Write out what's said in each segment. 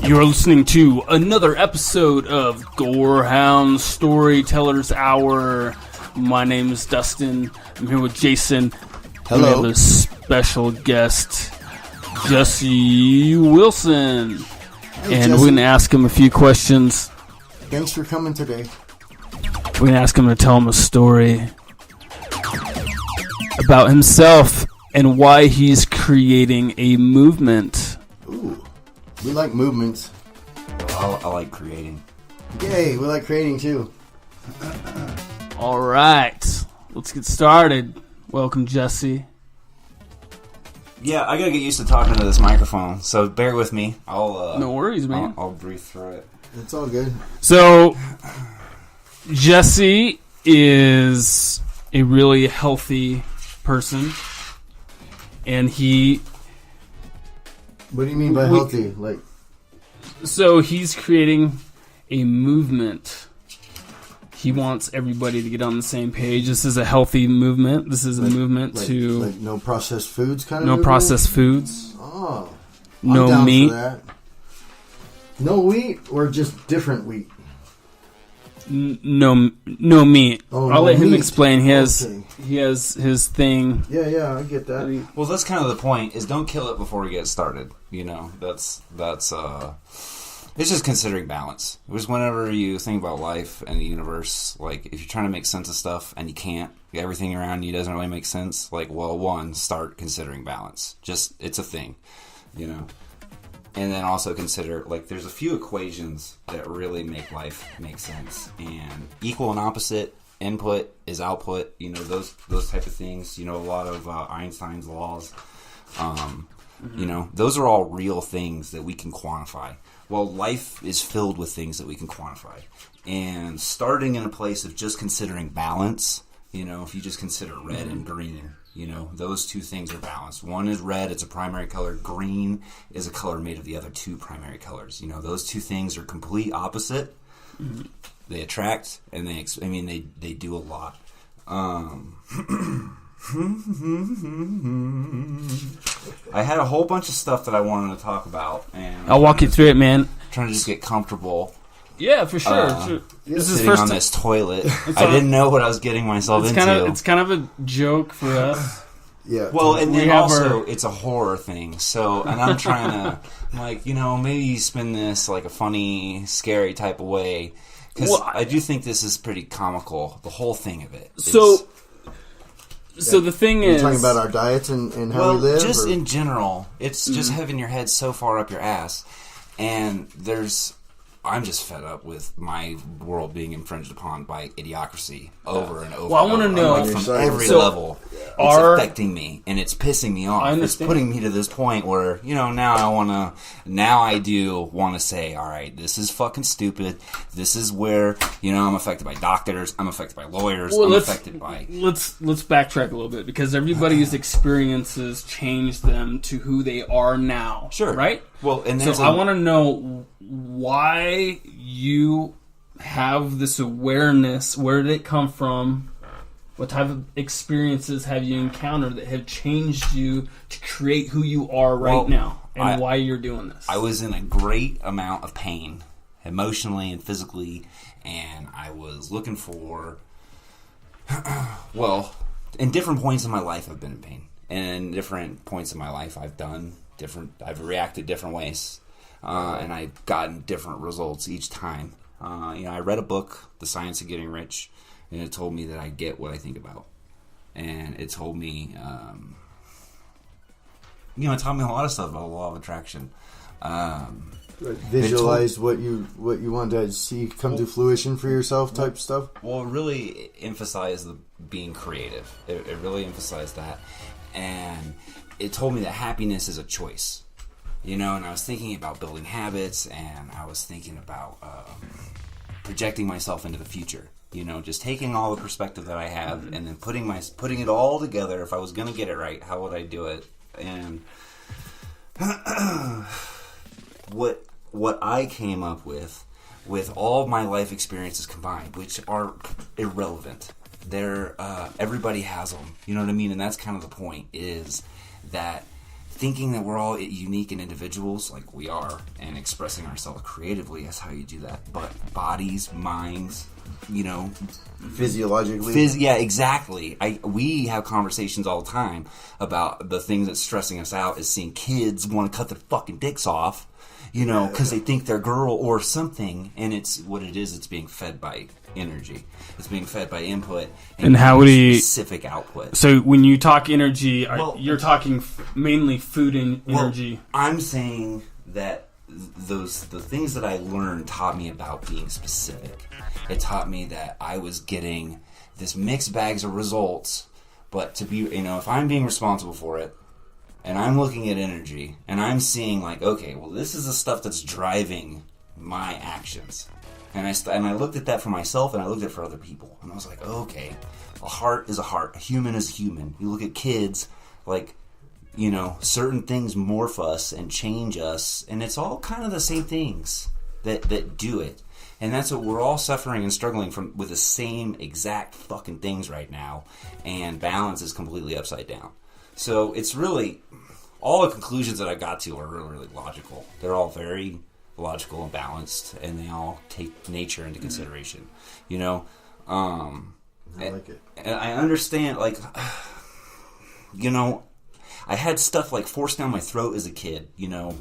You're listening to another episode of Gorehound Storytellers Hour. My name is Dustin. I'm here with Jason. Hello. We have a special guest, Jesse Wilson. Hey, and Jesse. we're going to ask him a few questions. Thanks for coming today. We're going to ask him to tell him a story about himself and why he's creating a movement. Ooh, we like movements. I like creating. Yay, we like creating too. All right, let's get started. Welcome, Jesse. Yeah, I gotta get used to talking to this microphone, so bear with me. No worries, man. I'll breathe through it. It's all good. So, Jesse is a really healthy person, and What do you mean by healthy? So he's creating a movement. He wants everybody to get on the same page. This is a healthy movement. This is a movement to no processed foods kind of no movement? processed foods. Oh, No I'm down meat. for that. No wheat or just different wheat? No meat. Oh, I'll no let him meat. explain. He has Okay. his thing. Yeah, I get that. Well, that's kind of the point. Is don't kill it before we get started. You know, that's it's just considering balance. It was whenever you think about life and the universe, like if you're trying to make sense of stuff and you can't, everything around you doesn't really make sense. Like, well, one, start considering balance. Just it's a thing, you know. And then also consider, like, there's a few equations that really make life make sense. And equal and opposite input is output. You know, those type of things. You know, a lot of Einstein's laws. You know, those are all real things that we can quantify. Well, life is filled with things that we can quantify. And starting in a place of just considering balance, you know, if you just consider red and green, you know, those two things are balanced. One is red, it's a primary color. Green is a color made of the other two primary colors. You know, those two things are complete opposite. Mm-hmm. They attract, and they do a lot. I had a whole bunch of stuff that I wanted to talk about, and I'll walk you through it, man. Trying to just get comfortable. Yeah, for sure. This is Sitting on this toilet. I didn't know what I was getting myself into. It's kind of a joke for us. Yeah. Well, and then also, it's a horror thing. So, and I'm trying to, like, you know, maybe spin this like a funny, scary type of way. Because I do think this is pretty comical, the whole thing of it. So the thing is... You're talking about our diets and how we live? Just in general. It's just having your head so far up your ass. And I'm just fed up with my world being infringed upon by idiocracy over and over. Well, I want to know... Like from every level. It's affecting me, and it's pissing me off. It's putting me to this point where, you know, now I do want to say, all right, this is fucking stupid. This is where, you know, I'm affected by doctors. I'm affected by lawyers. I'm affected by... Let's backtrack a little bit, because everybody's experiences change them to who they are now. Sure. Right? Well, and so I want to know why you have this awareness. Where did it come from? What type of experiences have you encountered that have changed you to create who you are right now, and why you're doing this? I was in a great amount of pain, emotionally and physically, and I was looking for... well, in different points in my life I've been in pain. And in different points in my life I've reacted different ways. And I've gotten different results each time. You know, I read a book, The Science of Getting Rich, and it told me that I get what I think about. And it told me, you know, it taught me a lot of stuff about the law of attraction. Visualize what you want to see come to fruition for yourself type stuff? Well, it really emphasized being creative. It really emphasized that. And it told me that happiness is a choice. You know, and I was thinking about building habits, and I was thinking about projecting myself into the future. You know, just taking all the perspective that I have and then putting it all together. If I was going to get it right, how would I do it? And what I came up with all my life experiences combined, which are irrelevant. Everybody has them. You know what I mean? And that's kind of the point, is that thinking that we're all unique and individuals, like we are, and expressing ourselves creatively, that's how you do that. But bodies, minds, physiologically. Yeah, exactly. We have conversations all the time about the things that's stressing us out is seeing kids want to cut their fucking dicks off, because they think they're girl or something, and it's what it is. It's being fed by energy. It's being fed by input and how would he specific output. So when you talk energy, you're talking mainly food and energy. Well, I'm saying that the things that I learned taught me about being specific. It taught me that I was getting this mixed bags of results, but to be, if I'm being responsible for it, and I'm looking at energy, and I'm seeing like, okay, well, this is the stuff that's driving my actions. And I looked at that for myself, and I looked at it for other people. And I was like, okay, a heart is a heart. A human is a human. You look at kids, like, certain things morph us and change us. And it's all kind of the same things that do it. And that's what we're all suffering and struggling from with the same exact fucking things right now. And balance is completely upside down. So it's really, all the conclusions that I got to are really, really logical. They're all very logical and balanced, and they all take nature into consideration. I like it. And I understand, like, I had stuff like forced down my throat as a kid,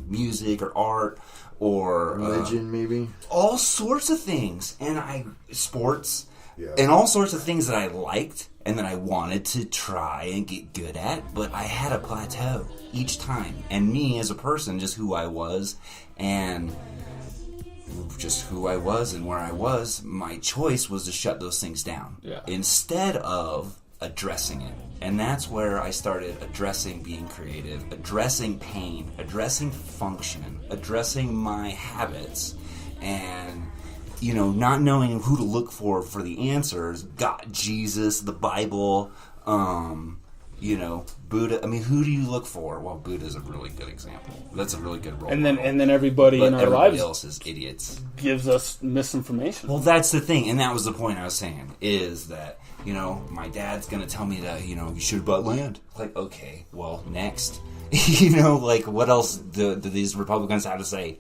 music or art or religion, maybe all sorts of things, and sports, yeah. And all sorts of things that I liked and that I wanted to try and get good at, but I had a plateau each time, and me as a person, just who I was, and just who I was and where I was, my choice was to shut those things down instead of addressing it. And that's where I started addressing being creative, addressing pain, addressing function, addressing my habits, and not knowing who to look for the answers. God, Jesus, the Bible, Buddha. I mean, who do you look for? Well, Buddha's a really good example. That's a really good role. And then everybody in our lives else is idiots. Gives us misinformation. Well, that's the thing, and that was the point I was saying, is that, my dad's going to tell me that, you should have bought land. Like, okay, well, next. Like, what else do these Republicans have to say?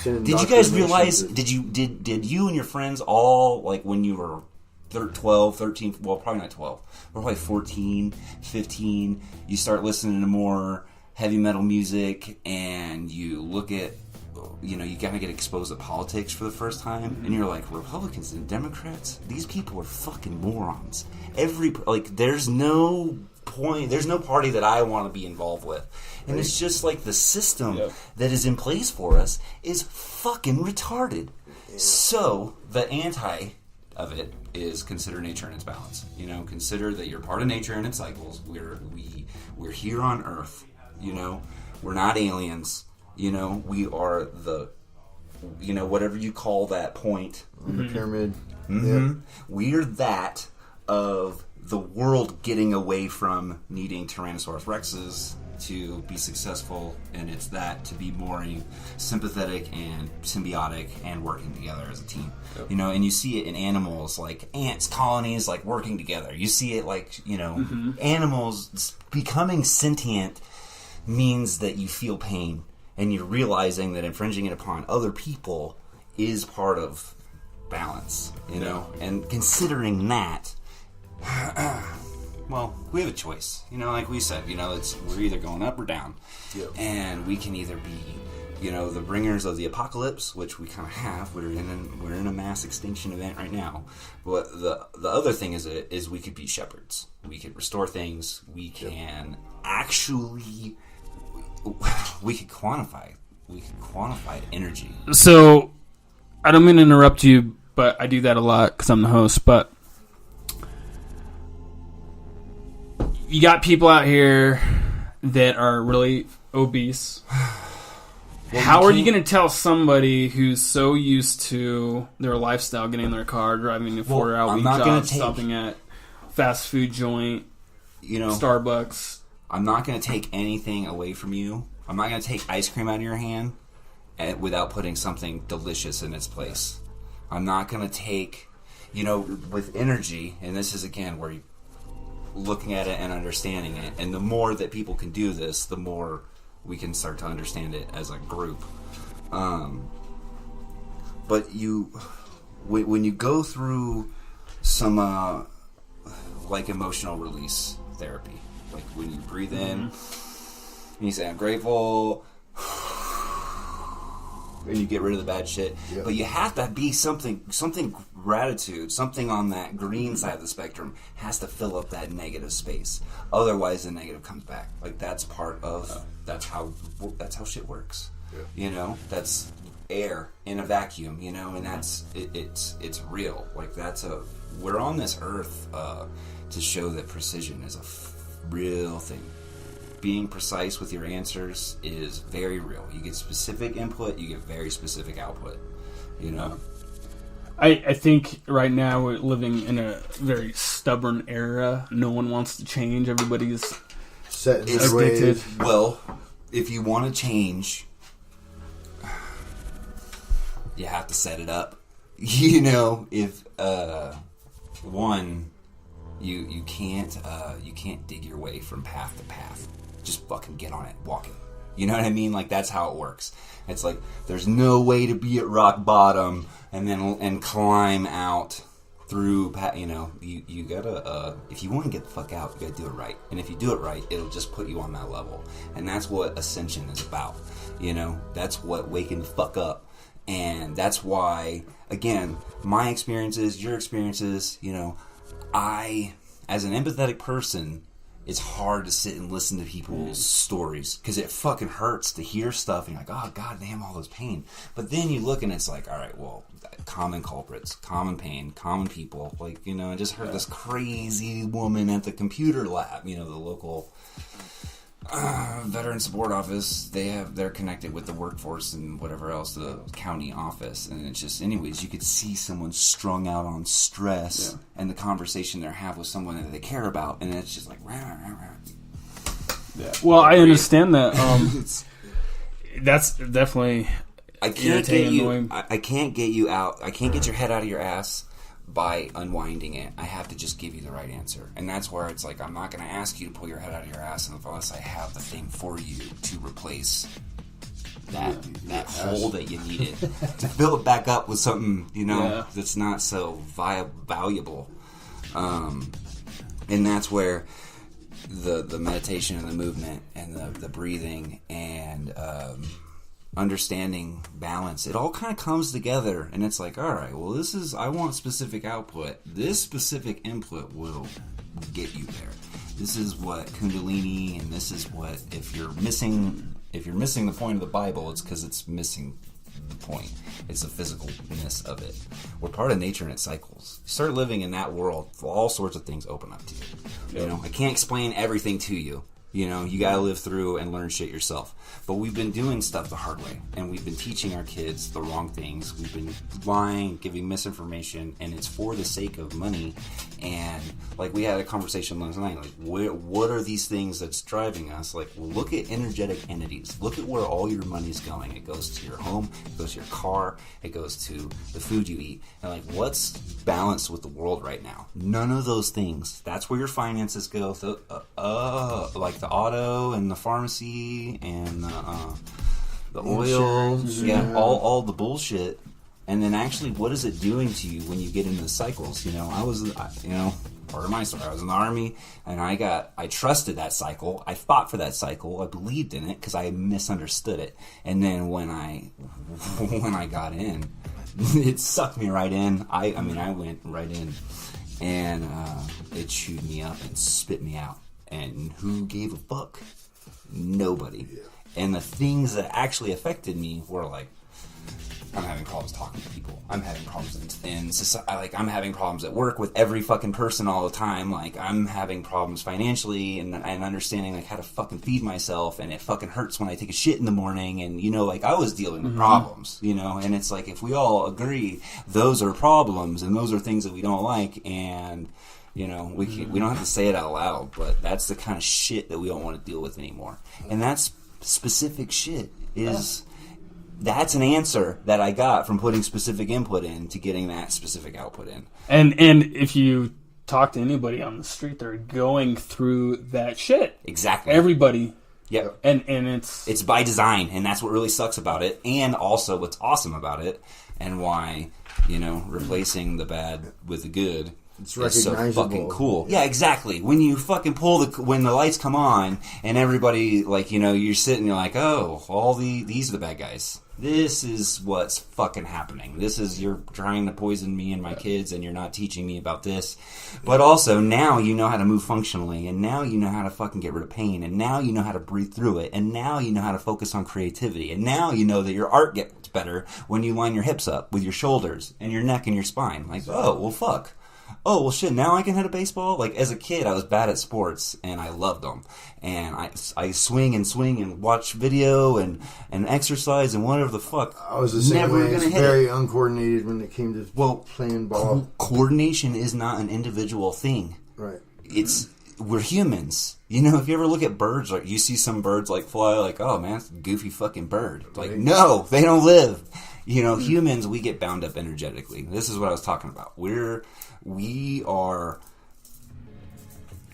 Did you guys realize, did you and your friends all, like, when you were 12, 13, well, probably not 12, but probably 14, 15, you start listening to more heavy metal music, and you look at, you kind of get exposed to politics for the first time, and you're like, Republicans and Democrats, these people are fucking morons. There's no point, there's no party that I want to be involved with. And it's just like the system that is in place for us is fucking retarded. Yeah. So, the anti of it is consider nature in its balance. Consider that you're part of nature and its cycles. We're here on Earth. We're not aliens. We are the, whatever you call that point. On the pyramid. Mm-hmm. Yeah. We're that of the world getting away from needing Tyrannosaurus Rexes to be successful, and it's that to be more sympathetic and symbiotic and working together as a team. Yep. And you see it in animals, like ants colonies, like working together. You see it like, animals becoming sentient means that you feel pain, and you're realizing that infringing it upon other people is part of balance, and considering that, well, we have a choice. Like we said, we're either going up or down. Yep. And we can either be, the bringers of the apocalypse, which we kind of have. We're in a mass extinction event right now. But the other thing is we could be shepherds. We could restore things. We can actually, we could quantify energy. So, I don't mean to interrupt you, but I do that a lot because I'm the host, but you got people out here that are really obese. Well, how are you going to tell somebody who's so used to their lifestyle, getting in their car, driving a 4-hour week job, stopping at fast food joint, Starbucks? I'm not going to take anything away from you. I'm not going to take ice cream out of your hand without putting something delicious in its place. I'm not going to take, with energy, and this is again where looking at it and understanding it. And the more that people can do this, the more we can start to understand it as a group. But when you go through some like emotional release therapy, like when you breathe in and you say, I'm grateful, and you get rid of the bad shit. Yep. But you have to be something gratitude, something on that green side of the spectrum has to fill up that negative space. Otherwise, the negative comes back. Like that's part of that's how shit works. Yeah. You know, that's air in a vacuum. You know, and that's it's real. Like we're on this earth to show that precision is a real thing. Being precise with your answers is very real. You get specific input, you get very specific output. You know? I think right now we're living in a very stubborn era. No one wants to change. Everybody's set in their ways. Well, if you want to change, you have to set it up. You know, if one, you can't dig your way from path to path. Just fucking get on it, walk it. You know what I mean? Like that's how it works. It's like there's no way to be at rock bottom and climb out through. You know, you gotta if you want to get the fuck out, you gotta do it right. And if you do it right, it'll just put you on that level. And that's what ascension is about. You know, that's what waking the fuck up. And that's why, again, my experiences, your experiences. You know, I as an empathetic person. It's hard to sit and listen to people's stories because it fucking hurts to hear stuff and you're like, oh, god damn, all this pain. But then you look and it's like, all right, well, common culprits, common pain, common people. Like, you know, I just heard this crazy woman at the computer lab, you know, the local veteran support office. They're connected with the workforce and whatever else, the county office. And it's just, anyways, you could see someone strung out on stress and the conversation they have with someone that they care about. And it's just like, rah, rah, rah. Yeah. Well, I understand that. That's definitely I can't get you. I can't get you out. I can't get your head out of your ass by unwinding it. I have to just give you the right answer. And that's where it's like, I'm not going to ask you to pull your head out of your ass unless I have the thing for you to replace that hole that you needed to fill it back up with something, you know, that's not so valuable. And that's where the meditation and the movement and the breathing and understanding balance, it all kind of comes together, and it's like, all right, well, I want specific output. This specific input will get you there. This is what Kundalini, and this is what, if you're missing the point of the Bible, it's because it's missing the point. It's the physicalness of it. We're part of nature and its cycles. You start living in that world, all sorts of things open up to you. You know, I can't explain everything to you. You know, you gotta live through and learn shit yourself. But we've been doing stuff the hard way, and we've been teaching our kids the wrong things. We've been lying, giving misinformation, and it's for the sake of money. And like we had a conversation last night, like what are these things that's driving us? Like, well, look at energetic entities. Look at where all your money's going. It goes to your home, it goes to your car, it goes to the food you eat. And like, what's balanced with the world right now? None of those things. That's where your finances go. Like the auto and the pharmacy and the oil, all the bullshit. And then actually, what is it doing to you when you get into the cycles? You know, part of my story, I was in the Army, and I trusted that cycle. I fought for that cycle. I believed in it because I misunderstood it. And then when I got in, it sucked me right in. I went right in, and it chewed me up and spit me out. And who gave a fuck? Nobody. Yeah. And the things that actually affected me were like, I'm having problems talking to people. I'm having problems in society. Like, I'm having problems at work with every fucking person all the time. Like, I'm having problems financially and understanding like how to fucking feed myself. And it fucking hurts when I take a shit in the morning. And, you know, like I was dealing with problems, you know. And it's like, if we all agree those are problems and those are things that we don't like, and you know, we don't have to say it out loud, but that's the kind of shit that we don't want to deal with anymore. And that's specific shit that's an answer that I got from putting specific input in to getting that specific output in. And if you talk to anybody on the street, they're going through that shit. Exactly. Everybody. Yep. And it's by design, and that's what really sucks about it, and also what's awesome about it, and why, replacing the bad with the good it's is so recognizable. fucking cool. Yeah, exactly. When you fucking when the lights come on, and everybody, you're sitting, you're like, oh, these are the bad guys. This is what's fucking happening. This is, you're trying to poison me and my kids, and you're not teaching me about this. But also, now you know how to move functionally, and now you know how to fucking get rid of pain, and now you know how to breathe through it, and now you know how to focus on creativity, and now you know that your art gets better when you line your hips up with your shoulders and your neck and your spine. Like, oh, well, fuck. Oh, well, shit, now I can hit a baseball? Like, as a kid, I was bad at sports, and I loved them. And I swing and watch video and exercise and whatever the fuck. I was the same Never way. gonna It's hit very it. uncoordinated when it came to playing ball. Coordination is not an individual thing. Right. We're humans. If you ever look at birds, like, you see some birds, like, fly, like, oh, man, it's a goofy fucking bird. Like, no, they don't live. Humans, we get bound up energetically. This is what I was talking about. We are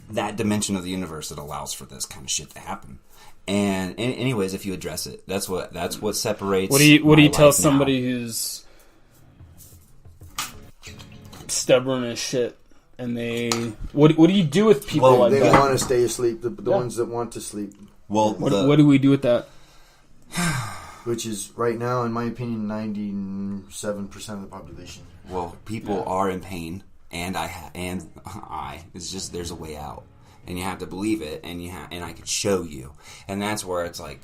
that dimension of the universe that allows for this kind of shit to happen. And anyways, if you address it, that's what separates. What do you tell life somebody now. who's stubborn as shit? And what do you do with people like they that? want to stay asleep. The ones that want to sleep. Well, what do we do with that? Which is, right now, in my opinion, 97% of the population. Well, people are in pain, and it's just, there's a way out, and you have to believe it, and I could show you, and that's where it's like,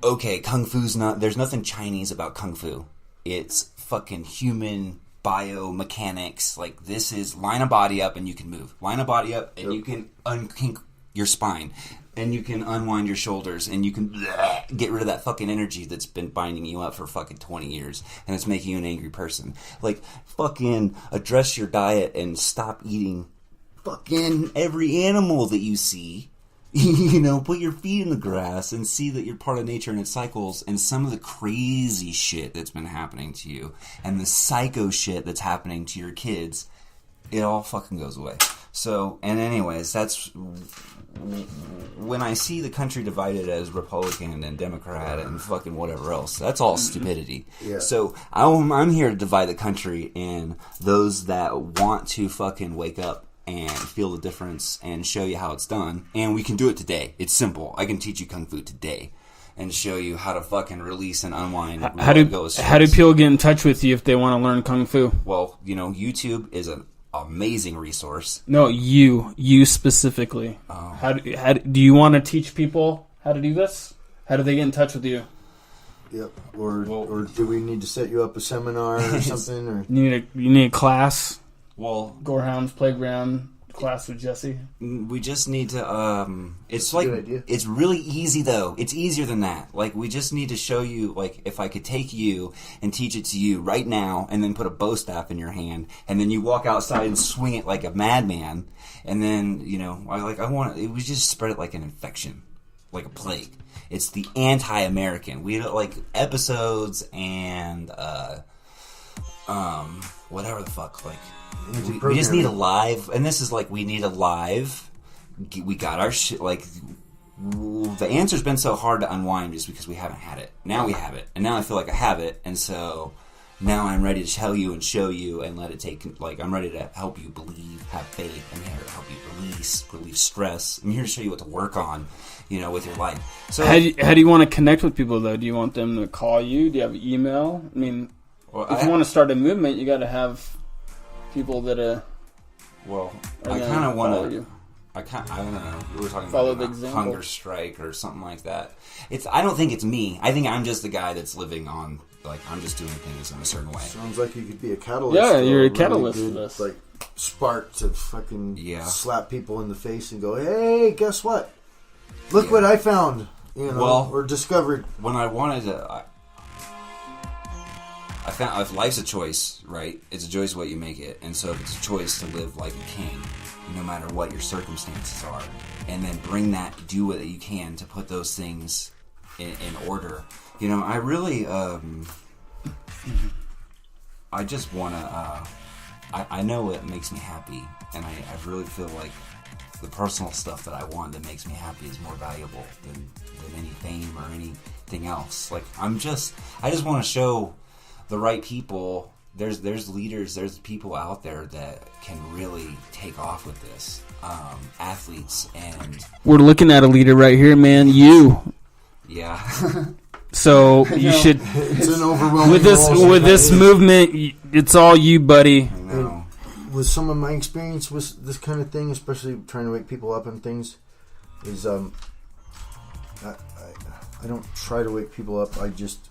okay, kung fu's not. There's nothing Chinese about kung fu. It's fucking human biomechanics. Like, this is line a body up and you can move. Line a body up and you can unkink your spine. And you can unwind your shoulders, and you can get rid of that fucking energy that's been binding you up for fucking 20 years, and it's making you an angry person. Like, fucking address your diet and stop eating fucking every animal that you see. Put your feet in the grass and see that you're part of nature and its cycles, and some of the crazy shit that's been happening to you, and the psycho shit that's happening to your kids, it all fucking goes away. So, and anyways, that's... When I see the country divided as Republican and Democrat and fucking whatever else, that's all stupidity. Yeah. So I'm here to divide the country, and those that want to fucking wake up and feel the difference and show you how it's done. And we can do it today. It's simple. I can teach you Kung Fu today and show you how to fucking release and unwind. How do people get in touch with you if they want to learn Kung Fu? Well, YouTube is an amazing resource. No, you specifically. How do you want to teach people how to do this? How do they get in touch with you? Yep. Or do we need to set you up a seminar or something? Or You need a class. Well, Gorehound's Playground class with Jesse. We just need to. It's like, good idea. it's really easy though. It's easier than that. Like, we just need to show you. Like, if I could take you and teach it to you right now, and then put a bow staff in your hand, and then you walk outside and swing it like a madman, and then I want it. We just spread it like an infection, like a plague. It's the anti-American. We don't like episodes and whatever the fuck, like. We just need a live, and this is like, we need a live. We got our shit. Like, the answer's been so hard to unwind just because we haven't had it. Now we have it, and now I feel like I have it, and so now I'm ready to tell you and show you and let it take. Like, I'm ready to help you believe, have faith. I'm here to help you relieve stress. I'm here to show you what to work on, with your life. So, how do you want to connect with people though? Do you want them to call you? Do you have an email? I mean, if you want to start a movement, you got to have people that well, I kind of want to. I don't know. We were talking Follow about the a example. hunger strike or something like that. I don't think it's me. I think I'm just the guy that's living on. Like, I'm just doing things in a certain way. sounds like you could be a catalyst. Yeah, you're a really catalyst good, for this. Like, spark to fucking Yeah. slap people in the face and go, hey, guess what? Look what I found. Or discovered. When I wanted to, I found if life's a choice, right? It's a choice what you make it, and so if it's a choice to live like a king, no matter what your circumstances are, and then do what you can to put those things in order. I really, I just want to I know it makes me happy, and I really feel like the personal stuff that I want that makes me happy is more valuable than any fame or anything else. Like, I just want to show the right people. There's leaders, there's people out there that can really take off with this. Athletes, and we're looking at a leader right here, man. You. Yeah. So you should. It's an overwhelming. With this movement, it's all you, buddy. I know. With some of my experience with this kind of thing, especially trying to wake people up and things, is I don't try to wake people up. I just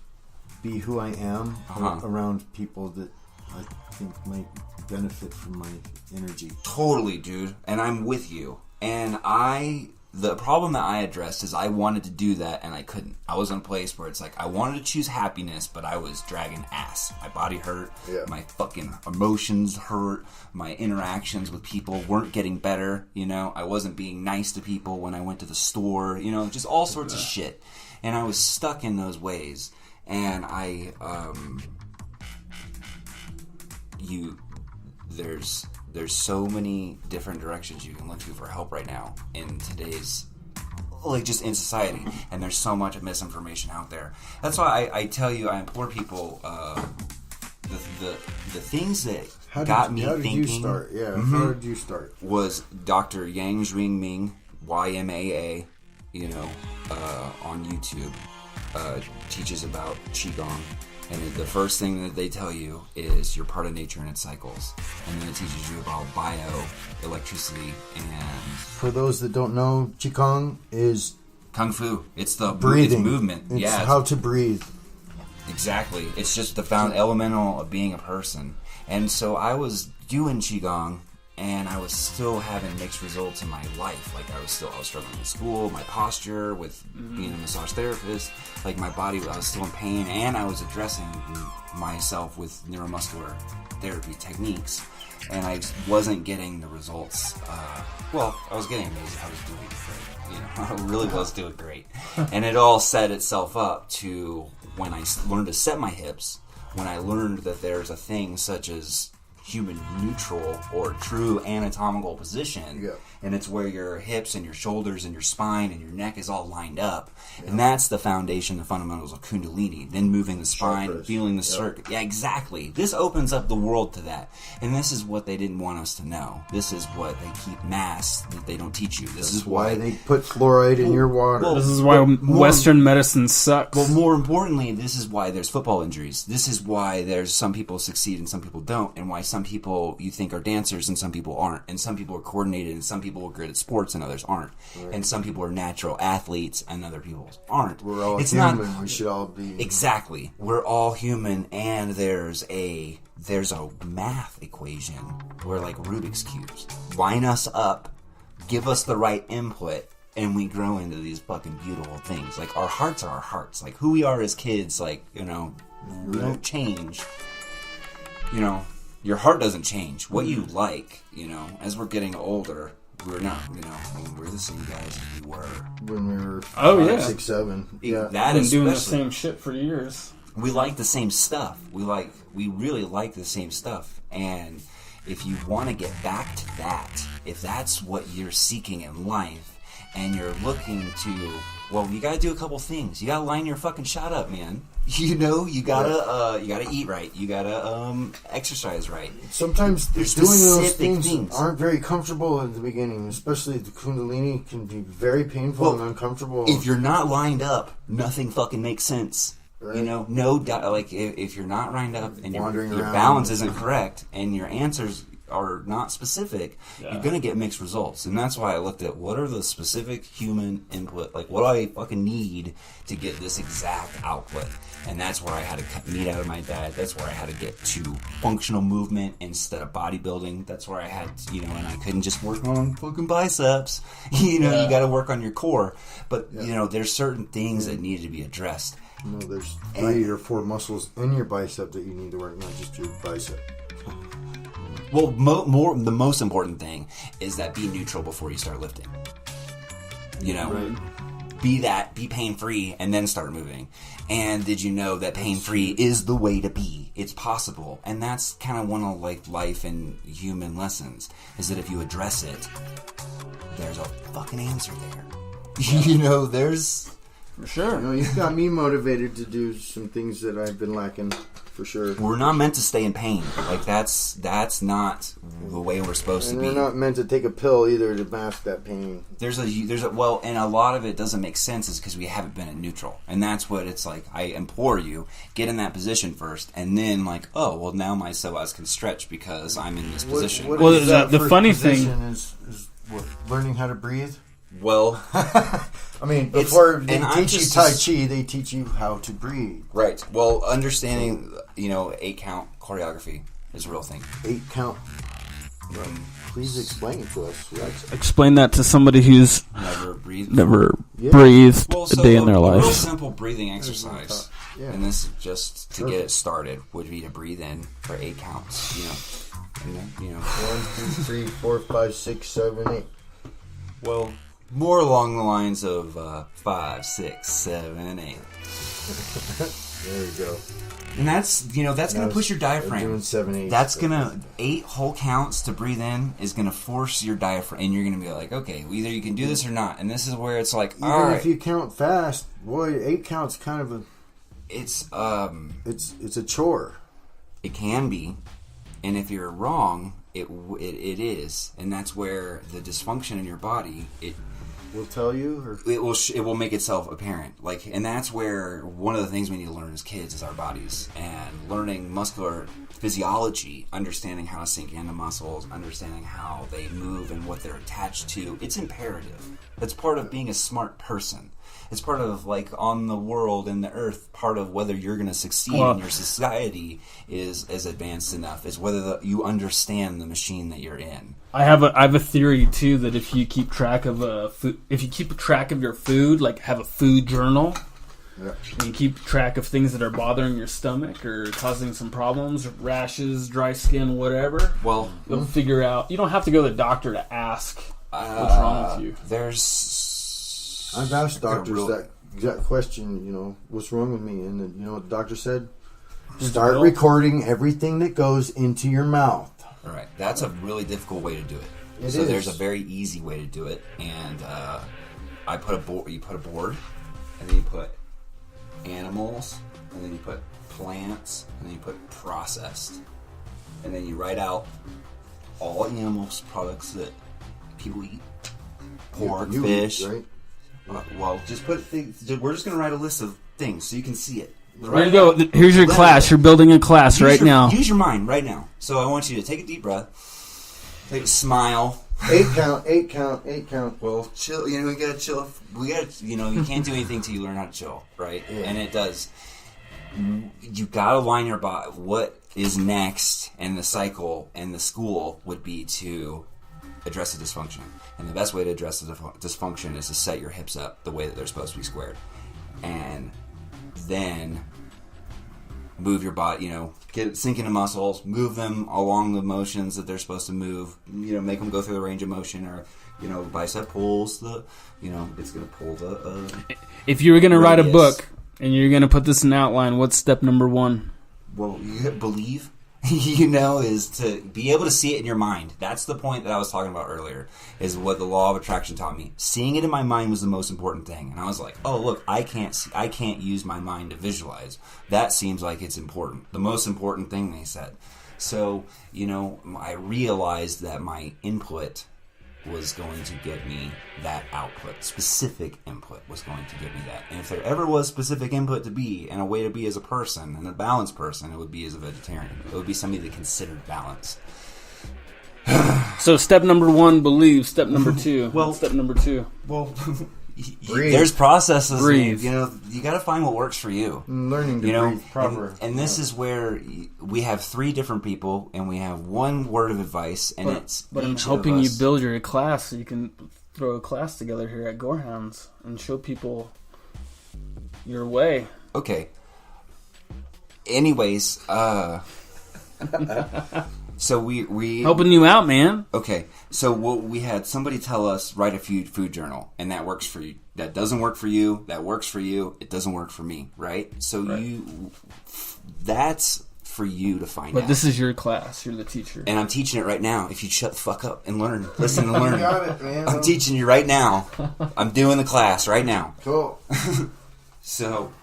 be who I am around people that I think might benefit from my energy. Totally, dude. And I'm with you. And the problem that I addressed is I wanted to do that and I couldn't. I was in a place where it's like I wanted to choose happiness, but I was dragging ass. My body hurt. Yeah. My fucking emotions hurt. My interactions with people weren't getting better. You know, I wasn't being nice to people when I went to the store. You know, just all sorts of shit. And I was stuck in those ways. And there's so many different directions you can look to for help right now in today's, like, just in society, and there's so much misinformation out there. That's why I tell you, I implore people, the things that got me thinking. How did you start? Yeah, how did you start? Was Dr. Yang Zhuang Ming, YMAA, on YouTube, teaches about Qigong. And the first thing that they tell you is you're part of nature and its cycles. And then it teaches you about bioelectricity and... For those that don't know, Qigong is... Kung Fu. It's the breathing. It's movement. It's how to breathe. Exactly. It's just the found elemental of being a person. And so I was doing Qigong, and I was still having mixed results in my life. Like, I was struggling with school, my posture, with being a massage therapist. Like, my body, I was still in pain, and I was addressing myself with neuromuscular therapy techniques, and I wasn't getting the results. I was getting amazing. I was doing great. I really was doing great. And it all set itself up to when I learned to set my hips, when I learned that there's a thing such as human neutral or true anatomical position, and it's where your hips and your shoulders and your spine and your neck is all lined up, and that's the foundation, the fundamentals of Kundalini. Then moving the spine, chakras. Feeling the circuit. Yeah, exactly. This opens up the world to that, and this is what they didn't want us to know. This is what they keep masked that they don't teach you. This is why they put fluoride in your water. Well, this is why Western medicine sucks. Well, more importantly, this is why there's football injuries. This is why there's some people succeed and some people don't, and why some people you think are dancers and some people aren't, and some people are coordinated and some people are good at sports and others aren't, and some people are natural athletes and other people aren't. We're all human. We should all be. Exactly. We're all human, and there's a math equation where, like Rubik's cubes, line us up, give us the right input, and we grow into these fucking beautiful things. Like, our hearts are our hearts. Like, who we are as kids, like, we don't change. Your heart doesn't change. What you like, as we're getting older, we're not, we're the same guys as we were. When we were 6, 7. Yeah. That is doing the same shit for years. We like the same stuff. We really like the same stuff. And if you want to get back to that, if that's what you're seeking in life, and you're looking to, you gotta do a couple things. You gotta line your fucking shot up, man. You gotta eat right. You gotta exercise right. Sometimes doing those things aren't very comfortable at the beginning, especially the Kundalini can be very painful and uncomfortable. If you're not lined up, nothing fucking makes sense. Right. No doubt. Like, if you're not lined up and your balance isn't correct and your answers are not specific, you're going to get mixed results. And that's why I looked at what are the specific human input, like what do I fucking need to get this exact output. And that's where I had to cut meat out of my diet. That's where I had to get to functional movement instead of bodybuilding. That's where I had to, and I couldn't just work on fucking biceps. You got to work on your core. But, there's certain things that needed to be addressed. There's 3 or 4 muscles in your bicep that you need to work, not just your bicep. Well, the most important thing is that be neutral before you start lifting. Right. Be pain-free and then start moving. And did you know that pain-free is the way to be? it's possible. And that's kind of one of like life and human lessons, is that if you address it, there's a fucking answer there. You know, there's... For sure. You know, you've got me motivated to do some things that I've been lacking, for sure. We're not meant to stay in pain. Like, that's not the way we're supposed to be. And we're not meant to take a pill either to mask that pain. There's a well, and a lot of it doesn't make sense is because we haven't been in neutral. And that's what it's like. I implore you, get in that position first, and then like, oh, well, now my psoas can stretch because I'm in this position. What Well, is that the first funny position thing- is what, learning how to breathe? Well, I mean, before they and I'm teach you just- Tai Chi, they teach you how to breathe. right. Well, understanding, 8-count choreography is a real thing. 8 count. Please explain it to us. Rex. Explain that to somebody who's Never breathe. never Yeah. breathed Well, a so day in their a real life. simple breathing exercise, Yeah. and this is just to Sure. get it started, would be to breathe in for 8 counts. And then, 1, 2, 3, 4, 5, 6, 7, 8. well, more along the lines of 5, 6, 7, 8. There you go. And that's going to push your diaphragm. Doing 7, 8. That's going to, 8 whole counts to breathe in is going to force your diaphragm. And you're going to be like, okay, either you can do this or not. And this is where it's like, all Even right. if you count fast, boy, 8 counts kind of a. It's It's a chore. it can be. And if you're wrong, it is. And that's where the dysfunction in your body, Will tell you, or it will make itself apparent. Like, and that's where one of the things we need to learn as kids is our bodies, and learning muscular physiology, understanding how to sink into muscles, understanding how they move and what they're attached to. It's imperative. That's part of being a smart person. It's part of, like, on the world and the earth, part of whether you're going to succeed in your society is as advanced enough, is whether you understand the machine that you're in. I have a theory too that if you keep track of your food, like have a food journal, yeah. and you keep track of things that are bothering your stomach or causing some problems, rashes, dry skin, whatever. Well, You'll figure out. You don't have to go to the doctor to ask what's wrong with you. I've asked doctors that exact question. What's wrong with me? And then, what the doctor said? Start recording everything that goes into your mouth. All right, that's a really difficult way to do it. It so is. There's a very easy way to do it, and I put a board. You put a board, and then you put animals, and then you put plants, and then you put processed, and then you write out all animals products that people eat: pork, You fish. eat, right? Well, just put things. We're just going to write a list of things so you can see it. There you go. Here's your class. You're building a class right now. Use your mind right now. So I want you to take a deep breath, take a smile. 8 count, 8 count, 8 count. Well, chill. We gotta chill. You can't do anything till you learn how to chill, right? Yeah. And it does. You gotta line your body. What is next in the cycle and the school would be to address the dysfunction. And the best way to address the dysfunction is to set your hips up the way that they're supposed to be squared, and then move your body, sink into muscles, move them along the motions that they're supposed to move, make them go through the range of motion, or, bicep pulls it's going to pull the... If you were going to write a radius. book and you're going to put this in outline, what's step number 1? Well, you believe, is to be able to see it in your mind. That's the point that I was talking about earlier, is what the law of attraction taught me. Seeing it in my mind was the most important thing. And I was like, oh, look, I can't use my mind to visualize. That seems like it's important. The most important thing, they said. So, I realized that my input was going to get me that output. Specific input was going to get me that. And if there ever was specific input to be, and a way to be as a person, and a balanced person, it would be as a vegetarian. It would be somebody that considered balance. So step number 1, believe. Step number 2. Well- Step number 2. Well, Breathe. there's processes. Breathe. You got to find what works for you. Learning to breathe proper. And this is where we have 3 different people, and we have one word of advice, and But I'm each of helping you us- build your class so you can throw a class together here at Gorehounds and show people your way. Okay. Anyways, so we Helping you out, man. okay. So we had somebody tell us, write a food journal, and that works for you. That doesn't work for you. That works for you. It doesn't work for me, right? So Right. that's for you to find out. But this is your class. You're the teacher. And I'm teaching it right now. If you shut the fuck up and learn. Listen and learn. You got it, man. I'm teaching you right now. I'm doing the class right now. Cool. So,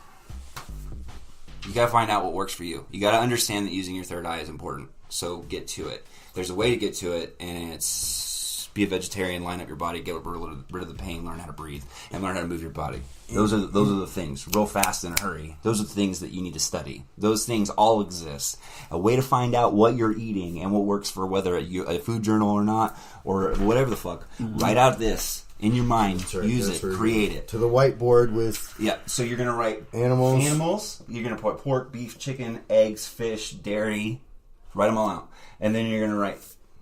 you gotta find out what works for you. You gotta understand that using your third eye is important. So, get to it. There's a way to get to it, and it's be a vegetarian, line up your body, get rid of the pain, learn how to breathe, and learn how to move your body. Those are the things. Real fast in a hurry. Those are the things that you need to study. Those things all exist. A way to find out what you're eating and what works for whether a food journal or not, or whatever the fuck. Write out this in your mind. Right. Use it. Create it. To the whiteboard with... Yeah, so you're going to write animals. You're going to put pork, beef, chicken, eggs, fish, dairy. Write them all out. And then you're going to write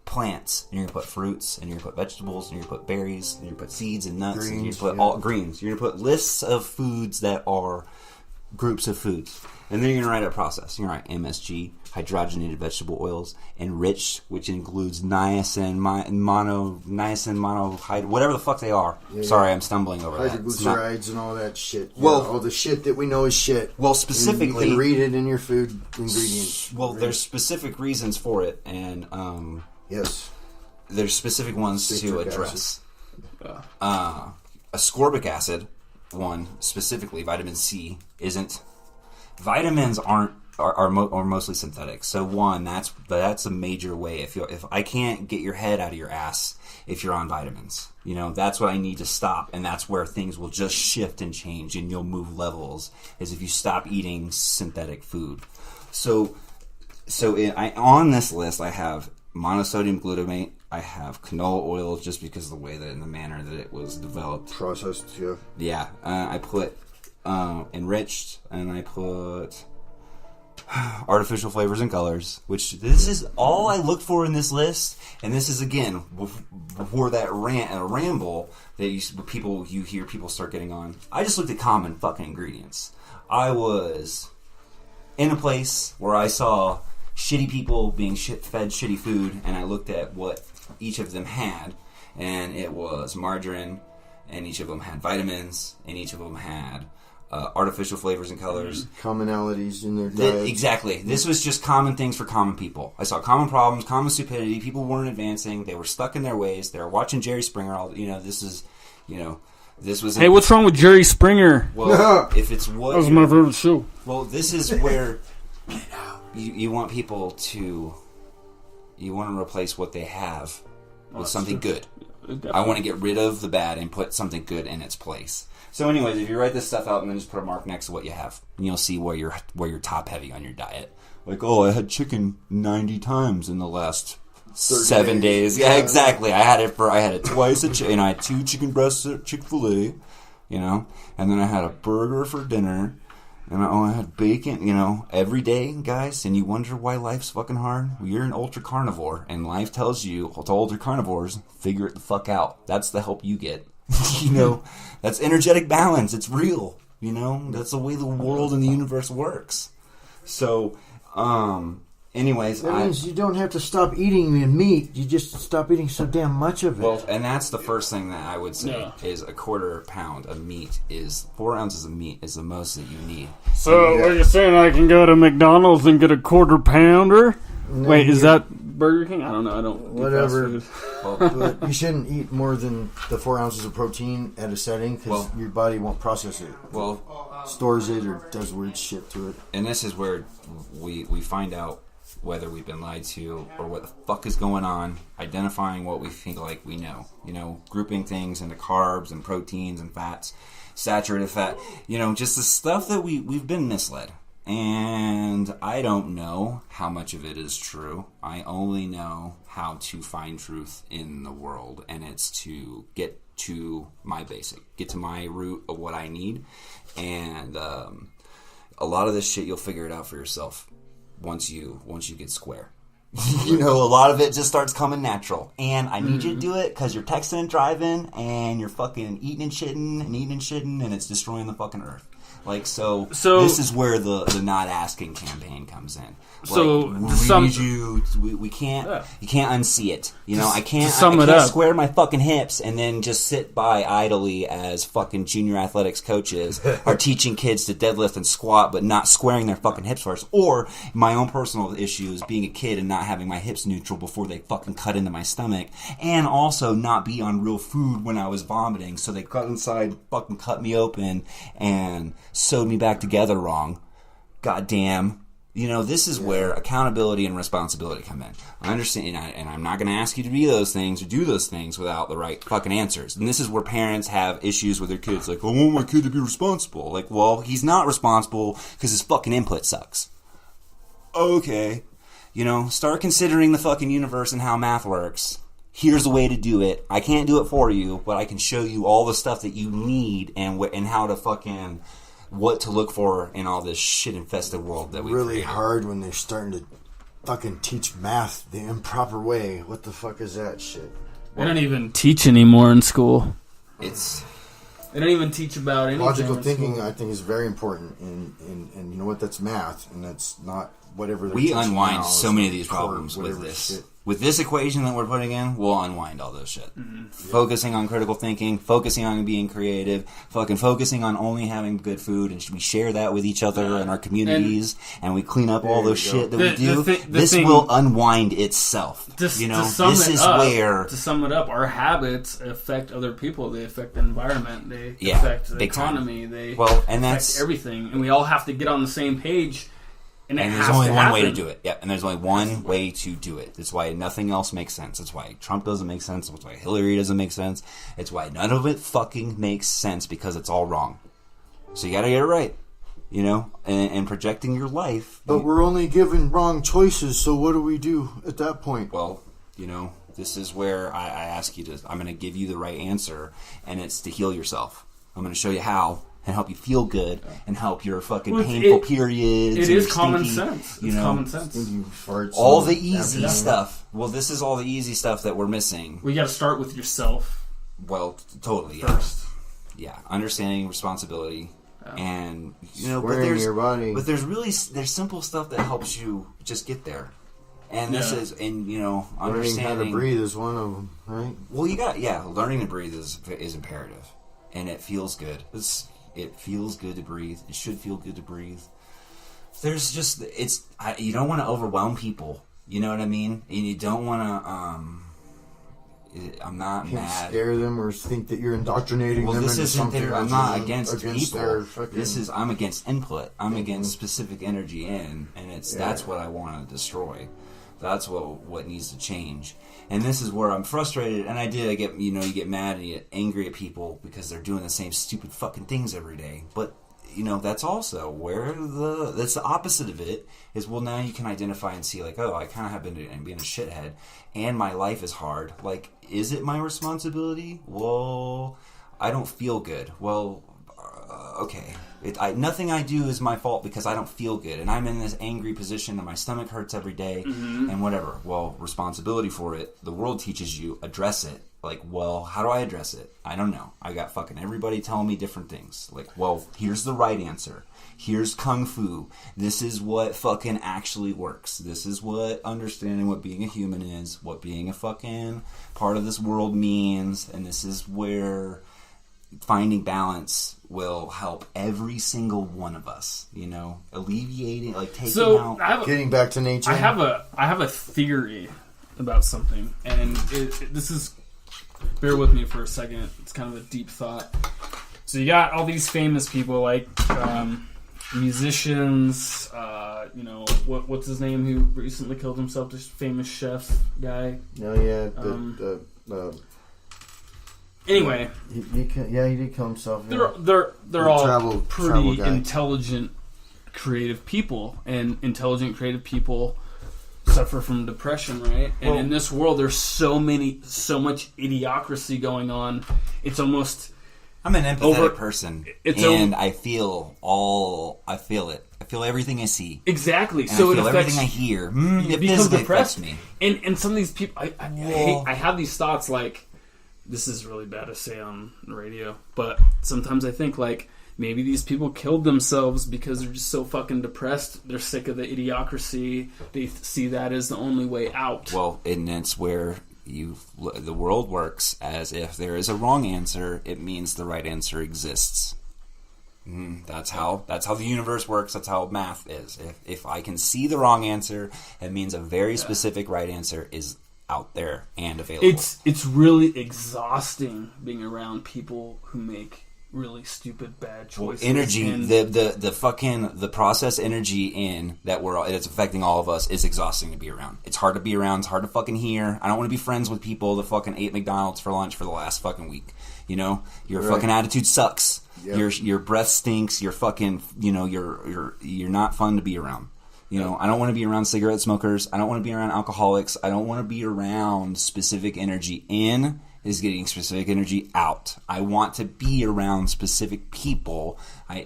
plants, and you're gonna put fruits, and you're gonna put vegetables, and you're gonna put berries, and you're gonna put seeds and nuts, and you're gonna put all greens. You're gonna put lists of foods that are groups of foods, and then you're gonna write a process. You're gonna write MSG, hydrogenated vegetable oils, enriched, which includes niacin, mono, whatever the fuck they are. Yeah, sorry, I'm stumbling over that. Hydroglycerides and all that shit. Well, all the shit that we know is shit. Well, specifically, and read it in your food ingredients. Well, there's specific reasons for it, and yes, there's specific ones to address. Ascorbic acid, one specifically, vitamin C isn't. Vitamins are mostly synthetic. So one, that's a major way. If I can't get your head out of your ass if you're on vitamins, that's what I need to stop, and that's where things will just shift and change, and you'll move levels. Is if you stop eating synthetic food. So on this list I have monosodium glutamate. I have canola oil just because of the way that in the manner that it was developed. Processed, yeah. Yeah. I put enriched, and I put artificial flavors and colors, which this is all I look for in this list. And this is, again, before that rant and ramble that you hear people start getting on. I just looked at common fucking ingredients. I was in a place where I saw shitty people being fed shitty food, and I looked at what each of them had, and it was margarine, and each of them had vitamins, and each of them had artificial flavors and colors. Commonalities in their diet. Exactly. This was just common things for common people. I saw common problems, common stupidity. People weren't advancing. They were stuck in their ways. They were watching Jerry Springer all. This was. Hey, what's wrong with Jerry Springer? Well, if it's what that was my favorite show. Well, this is where you want people to. You want to replace what they have with something good. I want to get rid of the bad and put something good in its place. So anyways, if you write this stuff out and then just put a mark next to what you have, and you'll see where you're top heavy on your diet. Like, I had chicken 90 times in the last 7 days. Yeah, exactly. I had it twice and I had 2 chicken breasts at Chick-fil-A, and then I had a burger for dinner, and I had bacon, every day, guys. And you wonder why life's fucking hard? Well, you're an ultra carnivore, and life tells you to ultra carnivores, figure it the fuck out. That's the help you get. That's energetic balance. It's real. That's the way the world and the universe works. So, anyways, that means you don't have to stop eating meat. You just stop eating so damn much of it. Well, and that's the first thing that I would say is a quarter pound of meat is 4 ounces of meat is the most that you need. So, what you're saying? I can go to McDonald's and get a quarter pounder? No, wait, is that Burger King? I don't know. I don't. Whatever. But you shouldn't eat more than the 4 ounces of protein at a setting because your body won't process it. Well, stores it or does weird shit to it. And this is where we find out whether we've been lied to or what the fuck is going on, identifying what we think like we know. Grouping things into carbs and proteins and fats, saturated fat, just the stuff that we've been misled. And I don't know how much of it is true. I only know how to find truth in the world, and it's to get to my basic, get to my root of what I need. And a lot of this shit, you'll figure it out for yourself once you get square. A lot of it just starts coming natural. And I need you to do it because you're texting and driving, and you're fucking eating and shitting, and it's destroying the fucking earth. Like, so this is where the not asking campaign comes in. So like, we can't you can't unsee it. You know, I can't square my fucking hips and then just sit by idly as fucking junior athletics coaches are teaching kids to deadlift and squat but not squaring their fucking hips first. Or my own personal issues being a kid and not having my hips neutral before they fucking cut into my stomach, and also not be on real food when I was vomiting, so they got inside, fucking cut me open and sewed me back together wrong. Goddamn. You know, this is where accountability and responsibility come in. I understand, and I'm not going to ask you to be those things or do those things without the right fucking answers. And this is where parents have issues with their kids. Like, I want my kid to be responsible. Like, well, he's not responsible because his fucking input sucks. Okay. You know, start considering the fucking universe and how math works. Here's the way to do it. I can't do it for you, but I can show you all the stuff that you need and how to fucking... what to look for in all this shit-infested world that we really created. Hard when they're starting to fucking teach math the improper way. What the fuck is that shit? They don't even teach anymore in school. They don't even teach about anything. Logical thinking, I think, is very important, and you know what? That's math, and that's not whatever. We unwind so many of these problems with this. Shit. With this equation that we're putting in, we'll unwind all those shit. Mm-hmm. Focusing on critical thinking, focusing on being creative, fucking focusing on only having good food, and we share that with each other and our communities, and we clean up all those shit that we do. This will unwind itself. You know, this is where... To sum it up, our habits affect other people. They affect the environment. They affect the economy. They affect everything. And we all have to get on the same page. And there's only one way to do it. Yeah, and there's only one way to do it. That's why nothing else makes sense. That's why Trump doesn't make sense. That's why Hillary doesn't make sense. It's why none of it fucking makes sense, because it's all wrong. So you gotta get it right. You know? And projecting your life. But we're only given wrong choices, so what do we do at that point? Well, you know, this is where I ask you to... I'm gonna give you the right answer, and it's to heal yourself. I'm gonna show you how... and help you feel good, and help your fucking painful periods. It is common sense. It's common sense. All the easy stuff. Well, this is all the easy stuff that we're missing. We got to start with yourself. Well, totally. First. Yeah, understanding responsibility, and you know, your body. But there's simple stuff that helps you just get there. And this is, and you know, understanding learning how to breathe is one of them, right? Well, learning to breathe is imperative, and it feels good. It feels good to breathe. It should feel good to breathe. There's just... you don't want to overwhelm people. You know what I mean? And you don't want to... I'm not mad. Scare them or think that you're indoctrinating them into something. I'm not against people. I'm against input. I'm against specific energy in. And that's what I want to destroy. That's what needs to change. And this is where I'm frustrated, and I get, you know, you get mad and you get angry at people because they're doing the same stupid fucking things every day. But, you know, that's also where that's the opposite of it is, well, now you can identify and see, like, oh, I kind of have been being a shithead, and my life is hard. Like, is it my responsibility? Well, I don't feel good. Well, okay. Nothing I do is my fault because I don't feel good, and I'm in this angry position and my stomach hurts every day, and whatever. Well, responsibility for it, the world teaches you, address it. Like, well, how do I address it? I don't know. I got fucking everybody telling me different things. Like, well, here's the right answer. Here's Kung Fu. This is what fucking actually works. This is what understanding what being a human is, what being a fucking part of this world means, and this is where finding balance will help every single one of us, you know, alleviating, like taking out, getting back to nature. I have a theory about something, and this is, bear with me for a second. It's kind of a deep thought. So you got all these famous people, like musicians. You know, what's his name? Who recently killed himself? This famous chef guy. Oh yeah, Anyway, he did kill himself. Yeah. They're all pretty intelligent, creative people, and intelligent, creative people suffer from depression, right? And in this world, there's so much idiocracy going on. It's almost... I'm an empathetic person, and I feel it. I feel everything I see. Exactly. And so I feel everything I hear. It physically affects me. And some of these people, I have these thoughts like, this is really bad to say on the radio, but sometimes I think like maybe these people killed themselves because they're just so fucking depressed. They're sick of the idiocracy. They see that as the only way out. Well, and that's where the world works as if there is a wrong answer, it means the right answer exists. That's how the universe works. That's how math is. If I can see the wrong answer, it means a very specific right answer is out there and available. It's really exhausting being around people who make really stupid bad choices. Well, energy, the process energy in that it's affecting all of us is exhausting to be around. It's hard to be around. It's hard to fucking hear. I don't want to be friends with people that fucking ate McDonald's for lunch for the last fucking week. You know, your fucking attitude sucks. Yep. Your breath stinks. You're fucking, you know, you're not fun to be around. You know, I don't want to be around cigarette smokers. I don't want to be around alcoholics. I don't want to be around specific energy in is getting specific energy out. I want to be around specific people.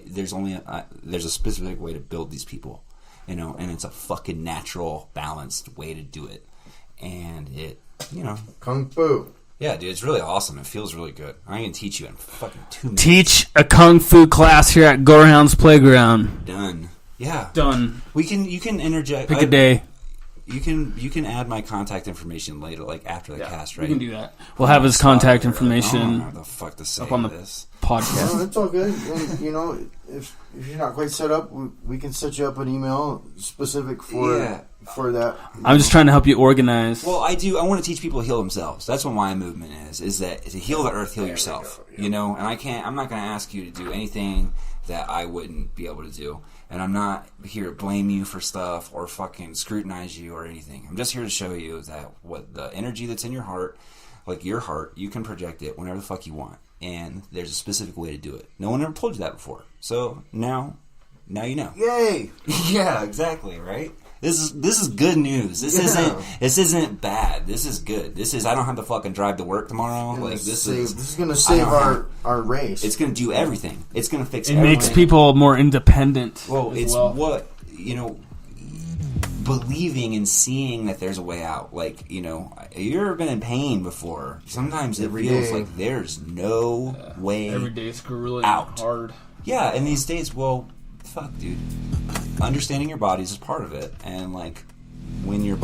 There's a specific way to build these people, you know, and it's a fucking natural, balanced way to do it. And it, you know, Kung Fu. Yeah, dude, it's really awesome. It feels really good. I can teach you in fucking 2 minutes. Teach a Kung Fu class here at Gorehound's Playground. Done. Yeah. Done. You can interject. Pick a day. You can add my contact information later, like after the cast, right? We can do that. We'll have his contact information. I don't know how the fuck to say up on the this podcast. No, it's all good. And, you know, if you're not quite set up, we can set you up an email specific for that. I'm just trying to help you organize. Well, I want to teach people to heal themselves. That's what my movement is that to heal the earth, heal yourself. You know, and I'm not going to ask you to do anything that I wouldn't be able to do. And I'm not here to blame you for stuff or fucking scrutinize you or anything. I'm just here to show you that what the energy that's in your heart, like your heart, you can project it whenever the fuck you want. And there's a specific way to do it. No one ever told you that before. So now you know. Yay! Yeah, exactly, right? This is good news. This isn't bad. This is good. I don't have to fucking drive to work tomorrow. This is gonna save our race. It's gonna do everything. It's gonna fix it. Everything. Makes people more independent. Well, what, you know, believing and seeing that there's a way out. Like, you know, you've ever been in pain before. Sometimes it feels like there's no way every day it's grueling out. Hard. Yeah, and these days, well, fuck, dude. Understanding your bodies is part of it, and like when your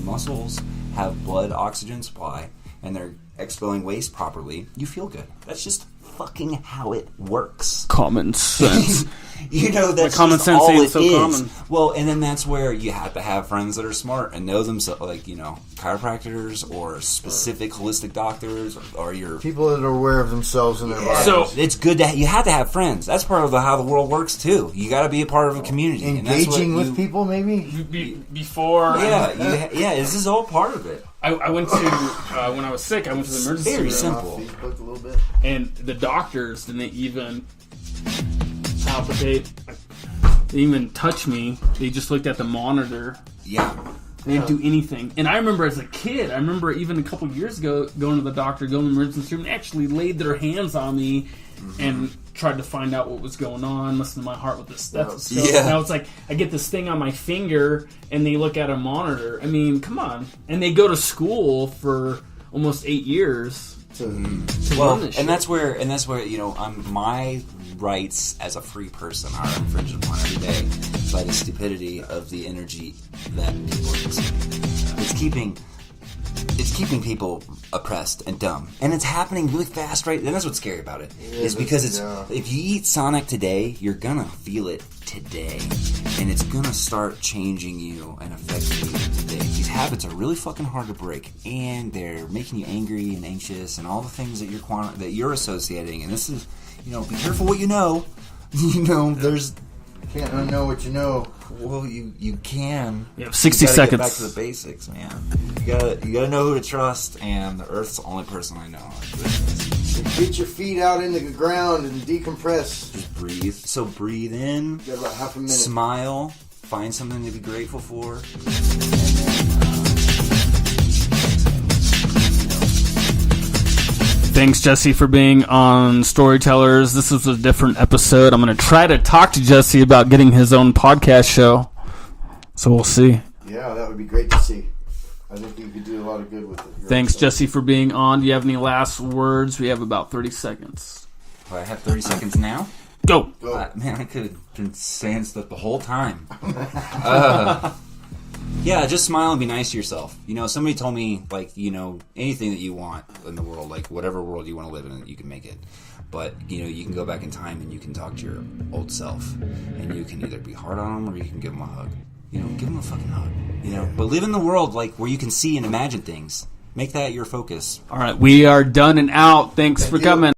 muscles have blood oxygen supply and they're expelling waste properly, you feel good. That's just fucking how it works. Common sense. You know, that's common just sense all ain't it so is. common. Well, and then that's where you have to have friends that are smart and know themselves, like, you know, chiropractors or specific holistic doctors or your people that are aware of themselves and their bodies. So it's good to you have to have friends. That's part of how the world works too. You got to be a part of a community, engaging with people, maybe before. Yeah, this is all part of it. I went to when I was sick. I went to the emergency room. Very simple. Facebook a little bit. And the doctors didn't even palpitate. They didn't even touch me. They just looked at the monitor. Yeah. They didn't do anything. And I remember as a kid, even a couple years ago, going to the doctor, going to the emergency room, they actually laid their hands on me and tried to find out what was going on, listen to my heart with the stethoscope. Yeah. Now it's like, I get this thing on my finger, and they look at a monitor. I mean, come on. And they go to school for almost 8 years to learn this shit. that's where you know, my rights as a free person are infringed upon every day by the stupidity of the energy that people are using. It's keeping people oppressed and dumb, and it's happening really fast, right? And that's what's scary about it, is because if you eat Sonic today, you're gonna feel it today, and it's gonna start changing you and affecting you today. These habits are really fucking hard to break, and they're making you angry and anxious, and all the things that you're associating. And this is, you know, be careful what you know. You know, there's. You can't unknow what you know. Well, you can. You have 60 seconds. Get back to the basics, man. You gotta know who to trust, and the Earth's the only person I know. Get your feet out into the ground and decompress. Just breathe. So breathe in. You got about half a minute. Smile. Find something to be grateful for. Thanks, Jesse, for being on Storytellers. This was a different episode. I'm going to try to talk to Jesse about getting his own podcast show. So we'll see. Yeah, that would be great to see. I think you could do a lot of good with it. Thanks, Jesse, for being on. Do you have any last words? We have about 30 seconds. I have 30 seconds now. Go. Man, I could have been saying stuff the whole time. Yeah, just smile and be nice to yourself. You know, somebody told me, like, you know, anything that you want in the world, like whatever world you want to live in, you can make it. But, you know, you can go back in time and you can talk to your old self. And you can either be hard on them or you can give them a hug. You know, give them a fucking hug. You know, but live in the world, like, where you can see and imagine things. Make that your focus. All right, we are done and out. Thanks for coming.